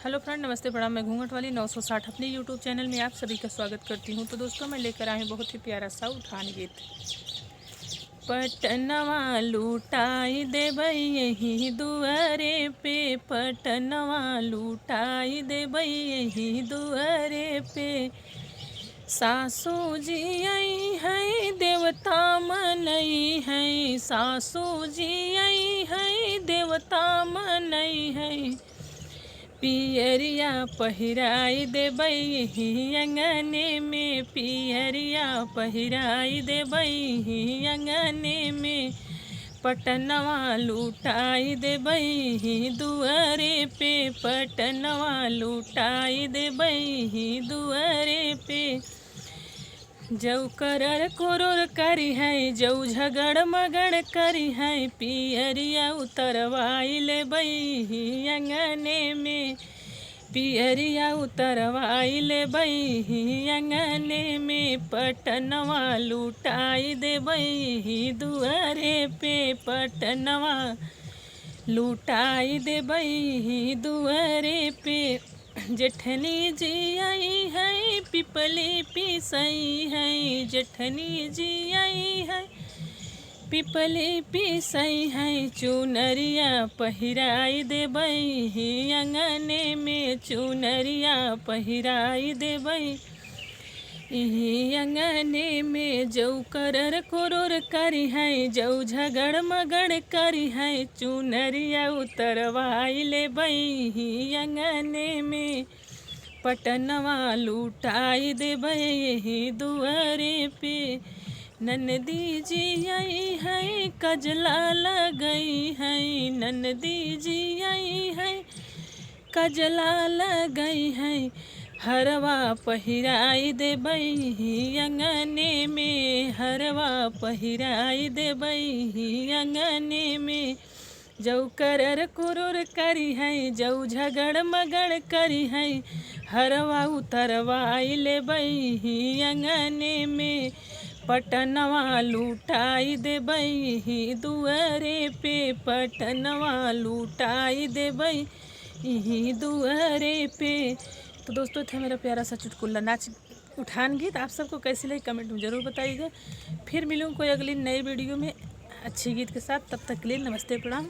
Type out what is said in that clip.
Hello friend, नमस्ते प्रणाम। मैं घूंघट वाली 960 अपने यूट्यूब चैनल में आप सभी का स्वागत करती हूं। तो दोस्तों, मैं लेकर आई हूं बहुत ही प्यारा सा उठान गीत। पटनवा लूटाई देबई यही दुआरे पे, पटनवा लूटाई देबई यही दुआरे पे। सासू जी आई है देवता मनई है, सासू जी आई है देवता मनई है। पियरिया पहिराई देबई ही अंगने में, पियरिया पहिराई देबई ही अंगने में। पटनवा लूटाई देबई ही दुआरे पे, पटनवा लूटाई देबई ही दुआरे पे। जौ करर कुरुर करी है, जौ झगड़ मगड़ करी है, पियरिया उतरवाई लेबई ही अंगने में, पियरिया उतरवाई लेबई ही अंगने में। पटनवा लूटाई देबई ही दुआरे पे, पटनवा लूटाई देबई ही दुआरे पे। जेठनी जी आई है पिपली पिसई है, जेठनी जी आई है पिपली पिसई है। चुनरिया पहिराई देबई ही अंगने में, चुनरिया पहिराई देबई ही अंगने में। जौ करर कुरुर करी है, जौ झगड़ मगड़ करी है, चुनरिया उतरवाई लेबई ही अंगने में। पटनवा लूटाई देबई ही दुआरे पे। ननदी जी आई है कजला लगई है, ननदी जी आई है कजला लगई है। हरवा पहिराई देबई ही अंगने में, हरवा पहिराई देबई ही अंगने में। जौ करर कुरुर करी है, जौ झगड़ मगड़ करी है, हरवा उतरवाई लेबई ही अंगने में। पटनवा लूटाई देबई ही दुआरे पे, पटनवा लूटाई देबई ही दुआरे पे। तो दोस्तों, था मेरा प्यारा सा चुटकुला नाच उठान गीत। आप सबको कैसी लगी कमेंट में ज़रूर बताइएगा। फिर मिलूँ कोई अगली नई वीडियो में अच्छी गीत के साथ। तब तक के लिए नमस्ते प्रणाम।